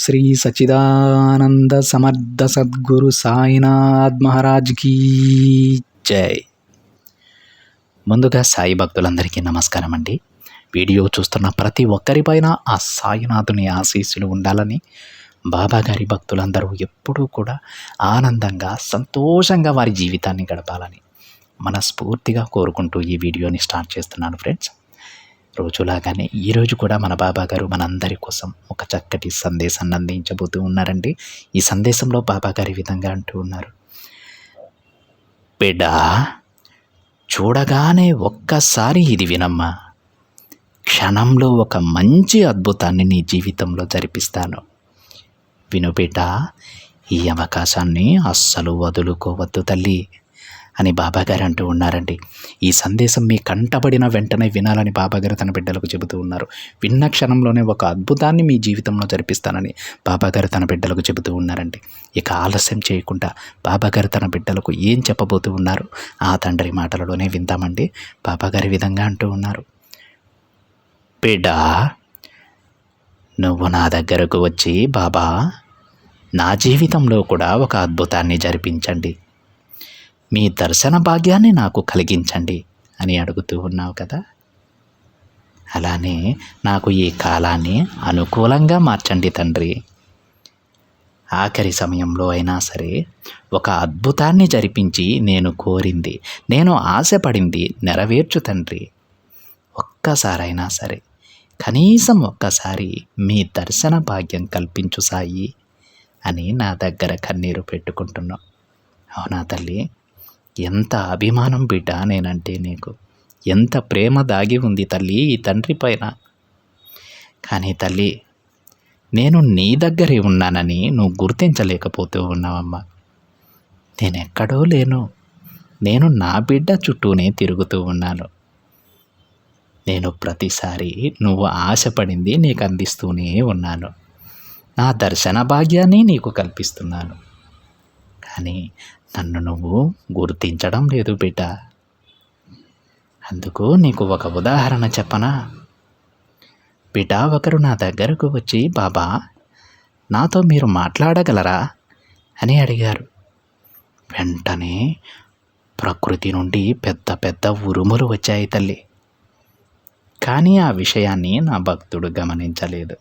శ్రీ సచ్చిదానంద సమర్థ సద్గురు సాయినాథ్ మహారాజ్ కీ జై. ముందుగా సాయి భక్తులందరికీ నమస్కారం అండి. వీడియో చూస్తున్న ప్రతి ఒక్కరిపైన ఆ సాయినాథుని ఆశీస్సులు ఉండాలని, బాబాగారి భక్తులందరూ ఎప్పుడూ కూడా ఆనందంగా సంతోషంగా వారి జీవితాన్ని గడపాలని మనస్ఫూర్తిగా కోరుకుంటూ ఈ వీడియోని స్టార్ట్ చేస్తున్నాను ఫ్రెండ్స్. రోజులాగానే ఈరోజు కూడా మన బాబాగారు మనందరి కోసం ఒక చక్కటి సందేశాన్ని అందించబోతూ ఉన్నారండి. ఈ సందేశంలో బాబాగారి విధంగా అంటూ ఉన్నారు, బిడ్డ చూడగానే ఒక్కసారి ఇది వినమ్మా, క్షణంలో ఒక మంచి అద్భుతాన్ని నీ జీవితంలో జరిపిస్తాను. విను బిడ్డ, ఈ అవకాశాన్ని అస్సలు వదులుకోవద్దు తల్లి అని బాబాగారు అంటూ ఉన్నారండి. ఈ సందేశం మీ కంటబడిన వెంటనే వినాలని బాబాగారు తన బిడ్డలకు చెబుతూ ఉన్నారు. విన్న క్షణంలోనే ఒక అద్భుతాన్ని మీ జీవితంలో జరిపిస్తానని బాబాగారు తన బిడ్డలకు చెబుతూ ఉన్నారండి. ఇక ఆలస్యం చేయకుండా బాబాగారు తన బిడ్డలకు ఏం చెప్పబోతూ ఉన్నారు ఆ తండ్రి మాటలలోనే విందామండి. బాబాగారి విధంగా అంటూ ఉన్నారు, బిడ్డ నువ్వు నా దగ్గరకు వచ్చి, బాబా నా జీవితంలో కూడా ఒక అద్భుతాన్ని జరిపించండి, మీ దర్శన భాగ్యాన్ని నాకు కలిగించండి అని అడుగుతూ ఉన్నావు కదా. అలానే నాకు ఈ కాలాన్ని అనుకూలంగా మార్చండి తండ్రి. ఆఖరి సమయంలో అయినా సరే ఒక అద్భుతాన్ని జరిపించి నేను కోరింది, నేను ఆశపడింది నెరవేర్చు తండ్రి. ఒక్కసారైనా సరే, కనీసం ఒక్కసారి మీ దర్శన భాగ్యం కల్పించు సాయి అని నా దగ్గర కన్నీరు పెట్టుకుంటున్నావు. అవునా తల్లి, ఎంత అభిమానం బిడ్డ నేనంటే నీకు, ఎంత ప్రేమ దాగి ఉంది తల్లి ఈ తండ్రి పైన. కానీ తల్లి, నేను నీ దగ్గరే ఉన్నానని నువ్వు గుర్తించలేకపోతూ ఉన్నావమ్మా. నేనెక్కడో లేను, నేను నా బిడ్డ చుట్టూనే తిరుగుతూ ఉన్నాను. నేను ప్రతిసారి నువ్వు ఆశపడింది నీకు అందిస్తూనే ఉన్నాను, నా దర్శన భాగ్యాన్ని నీకు కల్పిస్తున్నాను. కానీ నన్ను నువ్వు గుర్తించడం లేదు బిడ్డ. అందుకు నీకు ఒక ఉదాహరణ చెప్పనా బిడ్డ. ఒకరు నా దగ్గరకు వచ్చి, బాబా నాతో మీరు మాట్లాడగలరా అని అడిగారు. వెంటనే ప్రకృతి నుండి పెద్ద పెద్ద ఉరుములు వచ్చాయి తల్లి. కానీ ఆ విషయాన్ని నా భక్తుడు గమనించలేదు.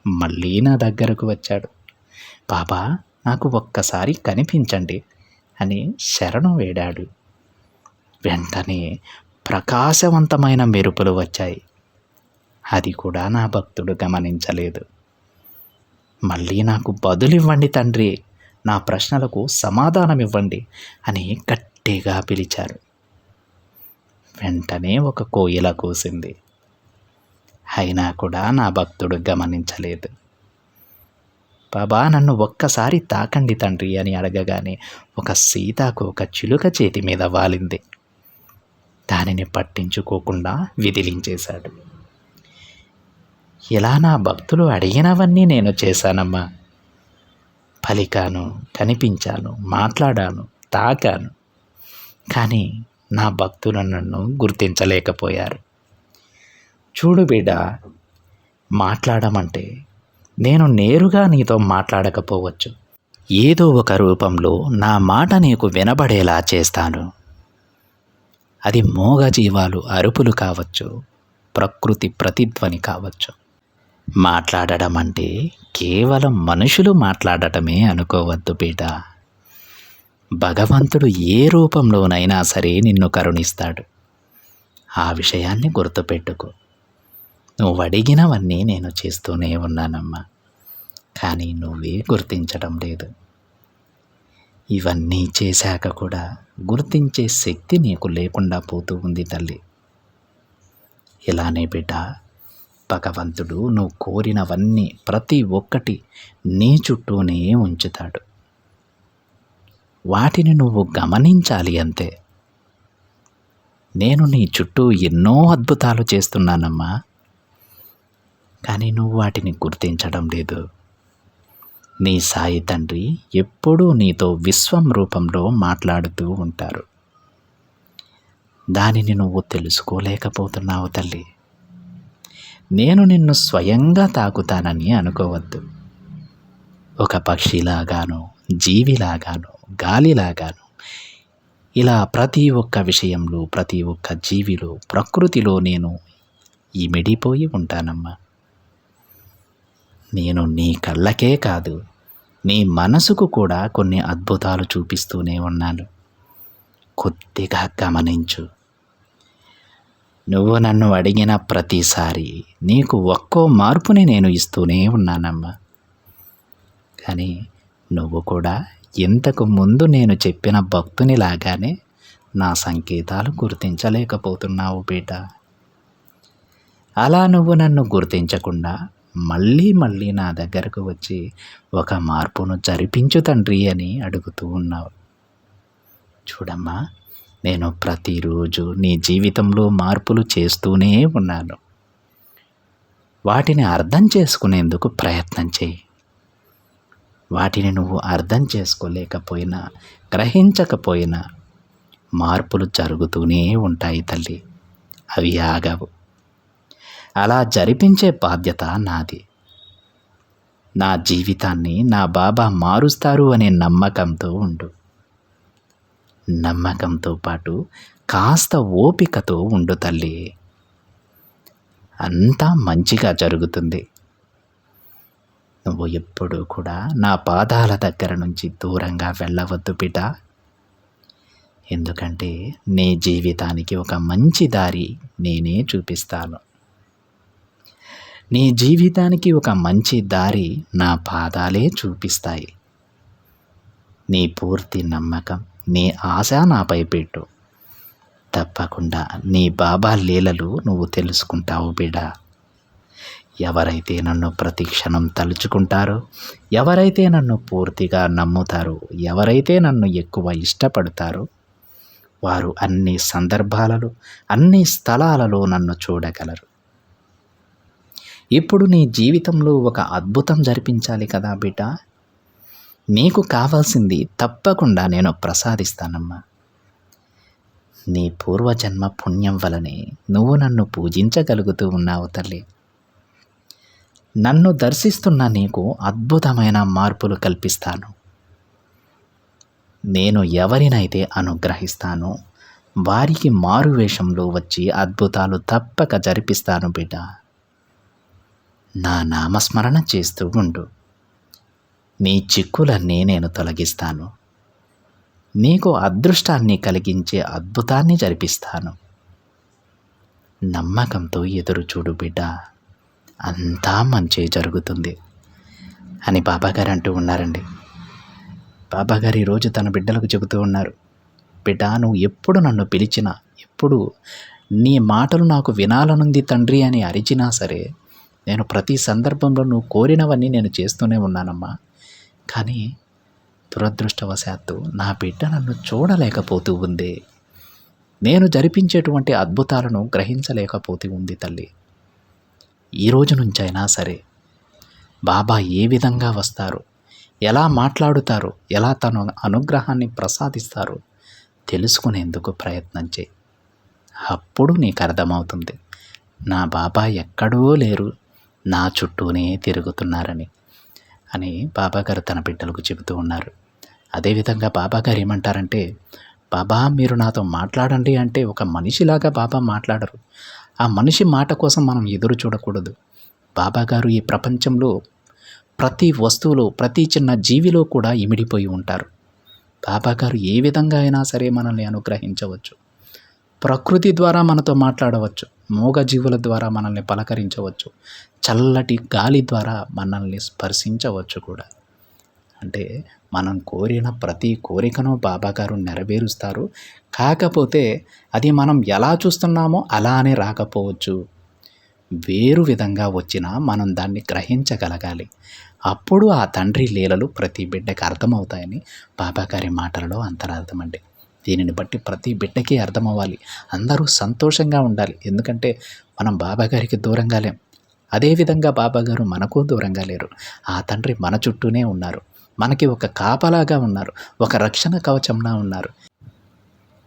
మళ్ళీ నా దగ్గరకు వచ్చాడు, బాబా నాకు ఒక్కసారి కనిపించండి అని శరణు వేడాడు. వెంటనే ప్రకాశవంతమైన మెరుపులు వచ్చాయి. అది కూడా నా భక్తుడు గమనించలేదు. మళ్ళీ నాకు బదులివ్వండి తండ్రి, నా ప్రశ్నలకు సమాధానం ఇవ్వండి అని గట్టిగా పిలిచారు. వెంటనే ఒక కోయిల కూసింది. అయినా కూడా నా భక్తుడు గమనించలేదు. బాబా నన్ను ఒక్కసారి తాకండి తండ్రి అని అడగగానే ఒక సీతాకోక చిలుక చేతి మీద వాలింది. దానిని పట్టించుకోకుండా విదిలించేశాడు. ఇలా నా భక్తులు అడిగినవన్నీ నేను చేశానమ్మా. పలికాను, కనిపించాను, మాట్లాడాను, తాకాను. కానీ నా భక్తులు నన్ను గుర్తించలేకపోయారు. చూడు బిడ్డ, మాట్లాడమంటే నేను నేరుగా నీతో మాట్లాడకపోవచ్చు, ఏదో ఒక రూపంలో నా మాట నీకు వినబడేలా చేస్తాను. అది మూగజీవాలు అరుపులు కావచ్చు, ప్రకృతి ప్రతిధ్వని కావచ్చు. మాట్లాడడం అంటే కేవలం మనుషులు మాట్లాడటమే అనుకోవద్దు బిడ్డ. భగవంతుడు ఏ రూపంలోనైనా సరే నిన్ను కరుణిస్తాడు. ఆ విషయాన్ని గుర్తుపెట్టుకో. నువ్వు అడిగినవన్నీ నేను చేస్తూనే ఉన్నానమ్మా, కానీ నువ్వే గుర్తించడం లేదు. ఇవన్నీ చేశాక కూడా గుర్తించే శక్తి నీకు లేకుండా పోతూ ఉంది తల్లి. ఇలానే బిడ్డ, భగవంతుడు నువ్వు కోరినవన్నీ ప్రతి ఒక్కటి నీ చుట్టూనే ఉంచుతాడు. వాటిని నువ్వు గమనించాలి అంతే. నేను నీ చుట్టూ ఎన్నో అద్భుతాలు చేస్తున్నానమ్మా, కానీ నువ్వు వాటిని గుర్తించడం లేదు. నీ సాయి తండ్రి ఎప్పుడూ నీతో విశ్వం రూపంలో మాట్లాడుతూ ఉంటారు. దానిని నువ్వు తెలుసుకోలేకపోతున్నావు తల్లి. నేను నిన్ను స్వయంగా తాకుతానని అనుకోవద్దు. ఒక పక్షిలాగాను, జీవిలాగాను, గాలిలాగాను ఇలా ప్రతి ఒక్క విషయంలో, ప్రతి ఒక్క జీవిలో, ప్రకృతిలో నేను ఇమిడిపోయి ఉంటానమ్మా. నేను నీ కళ్ళకే కాదు, నీ మనసుకు కూడా కొన్ని అద్భుతాలు చూపిస్తూనే ఉన్నాను. కొద్దిగా గమనించు. నువ్వు నన్ను అడిగిన ప్రతిసారి నీకు ఒక్కో మార్పుని నేను ఇస్తూనే ఉన్నానమ్మా. కానీ నువ్వు కూడా ఇంతకు ముందు నేను చెప్పిన భక్తునిలాగానే నా సంకేతాలు గుర్తించలేకపోతున్నావు బిడ్డ. అలా నువ్వు నన్ను గుర్తించకుండా మళ్ళీ మళ్ళీ నా దగ్గరకు వచ్చి ఒక మార్పును జరిపించు తండ్రి అని అడుగుతూ ఉన్నావు. చూడమ్మా, నేను ప్రతిరోజు నీ జీవితంలో మార్పులు చేస్తూనే ఉన్నాను. వాటిని అర్థం చేసుకునేందుకు ప్రయత్నం చేయి. వాటిని నువ్వు అర్థం చేసుకోలేకపోయినా, గ్రహించకపోయినా మార్పులు జరుగుతూనే ఉంటాయి తల్లి. అవి ఆగవు. అలా జరిపించే బాధ్యత నాది. నా జీవితాన్ని నా బాబా మారుస్తారు అనే నమ్మకంతో ఉండు. నమ్మకంతో పాటు కాస్త ఓపికతో ఉండు తల్లి. అంతా మంచిగా జరుగుతుంది. నువ్వు ఎప్పుడూ కూడా నా పాదాల దగ్గర నుంచి దూరంగా వెళ్ళవద్దు బిడ్డ. ఎందుకంటే నీ జీవితానికి ఒక మంచి దారి నేనే చూపిస్తాను. నీ జీవితానికి ఒక మంచి దారి నా పాదాలే చూపిస్తాయి. నీ పూర్తి నమ్మకం, నీ ఆశ నాపై పెట్టు. తప్పకుండా నీ బాబా లీలలు నువ్వు తెలుసుకుంటావు బిడ్డ. ఎవరైతే నన్ను ప్రతి క్షణం తలుచుకుంటారో, ఎవరైతే నన్ను పూర్తిగా నమ్ముతారో, ఎవరైతే నన్ను ఎక్కువ ఇష్టపడతారో వారు అన్ని సందర్భాలలో, అన్ని స్థలాలలో నన్ను చూడగలరు. ఇప్పుడు నీ జీవితంలో ఒక అద్భుతం జరిపించాలి కదా బిడ్డ. నీకు కావాల్సింది తప్పకుండా నేను ప్రసాదిస్తానమ్మా. నీ పూర్వజన్మ పుణ్యం వలనే నువ్వు నన్ను పూజించగలుగుతూ ఉన్నావు తల్లి. నన్ను దర్శిస్తున్న నీకు అద్భుతమైన మార్పులు కల్పిస్తాను. నేను ఎవరినైతే అనుగ్రహిస్తానో వారికి మారు వేషంలో వచ్చి అద్భుతాలు తప్పక జరిపిస్తాను బిడ్డ. నా నామస్మరణ చేస్తూ ఉండు. నీ చిక్కులన్నీ నేను తొలగిస్తాను. నీకు అదృష్టాన్ని కలిగించే అద్భుతాన్ని జరిపిస్తాను. నమ్మకంతో ఎదురు చూడు బిడ్డ. అంతా మంచి జరుగుతుంది అని బాబాగారు అంటూ ఉన్నారండి. బాబాగారు ఈరోజు తన బిడ్డలకు చెబుతూ ఉన్నారు, బిడ్డ నువ్వు ఎప్పుడు నన్ను పిలిచినా, ఎప్పుడు నీ మాటలు నాకు వినాలనుంది తండ్రి అని అరిచినా సరే నేను ప్రతి సందర్భంలో నువ్వు కోరినవన్నీ నేను చేస్తూనే ఉన్నానమ్మా. కానీ దురదృష్టవశాత్తు నా బిడ్డ నన్ను చూడలేకపోతూ ఉంది. నేను జరిపించేటువంటి అద్భుతాలను గ్రహించలేకపోతూ ఉంది తల్లి. ఈ రోజు నుంచైనా సరే బాబా ఏ విధంగా వస్తారు, ఎలా మాట్లాడుతారు, ఎలా తన అనుగ్రహాన్ని ప్రసాదిస్తారు తెలుసుకునేందుకు ప్రయత్నం చేయి. అప్పుడు నీకు అర్థమవుతుంది నా బాబా ఎక్కడో లేరు, నా చుట్టూనే తిరుగుతున్నారని అని బాబాగారు తన బిడ్డలకు చెబుతూ ఉన్నారు. అదేవిధంగా బాబాగారు ఏమంటారంటే, బాబా మీరు నాతో మాట్లాడండి అంటే ఒక మనిషిలాగా బాబా మాట్లాడరు. ఆ మనిషి మాట కోసం మనం ఎదురు చూడకూడదు. బాబాగారు ఈ ప్రపంచంలో ప్రతి వస్తువులో, ప్రతి చిన్న జీవిలో కూడా ఇమిడిపోయి ఉంటారు. బాబాగారు ఏ విధంగా అయినా సరే మనల్ని అనుగ్రహించవచ్చు. ప్రకృతి ద్వారా మనతో మాట్లాడవచ్చు, మూగజీవుల ద్వారా మనల్ని పలకరించవచ్చు, చల్లటి గాలి ద్వారా మనల్ని స్పర్శించవచ్చు కూడా. అంటే మనం కోరిన ప్రతి కోరికను బాబాగారు నెరవేరుస్తారు. కాకపోతే అది మనం ఎలా చూస్తున్నామో అలానే రాకపోవచ్చు. వేరు విధంగా వచ్చినా మనం దాన్ని గ్రహించగలగాలి. అప్పుడు ఆ తండ్రి లీలలు ప్రతి బిడ్డకి అర్థమవుతాయని బాబాగారి మాటలలో అంతరార్థం అండి. దీనిని బట్టి ప్రతి బిడ్డకి అర్థమవ్వాలి. అందరూ సంతోషంగా ఉండాలి. ఎందుకంటే మనం బాబాగారికి దూరంగా లేం. అదేవిధంగా బాబాగారు మనకు దూరంగా లేరు. ఆ తండ్రి మన చుట్టూనే ఉన్నారు. మనకి ఒక కాపలాగా ఉన్నారు, ఒక రక్షణ కవచంలా ఉన్నారు.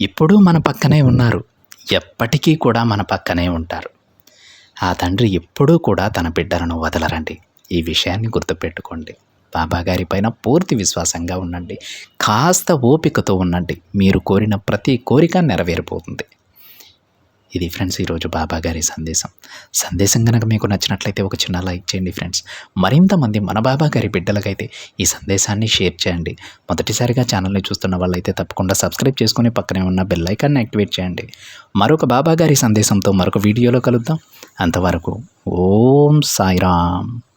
ఇప్పుడు మన పక్కనే ఉన్నారు, ఎప్పటికీ కూడా మన పక్కనే ఉంటారు. ఆ తండ్రి ఎప్పుడూ కూడా తన బిడ్డలను వదలరండి. ఈ విషయాన్ని గుర్తుపెట్టుకోండి. బాబాగారి పైన పూర్తి విశ్వాసంగా ఉండండి. కాస్త ఓపికతో ఉండండి. మీరు కోరిన ప్రతి కోరిక నెరవేరిపోతుంది. ఇది ఫ్రెండ్స్ ఈరోజు బాబాగారి సందేశం కనుక మీకు నచ్చినట్లయితే ఒక చిన్న లైక్ చేయండి ఫ్రెండ్స్. మరింత మంది మన బాబాగారి బిడ్డలకైతే ఈ సందేశాన్ని షేర్ చేయండి. మొదటిసారిగా ఛానల్ని చూస్తున్న వాళ్ళైతే తప్పకుండా సబ్స్క్రైబ్ చేసుకుని పక్కనే ఉన్న బెల్ ఐకాన్ని యాక్టివేట్ చేయండి. మరొక బాబాగారి సందేశంతో మరొక వీడియోలో కలుద్దాం. అంతవరకు ఓం సాయిరామ్.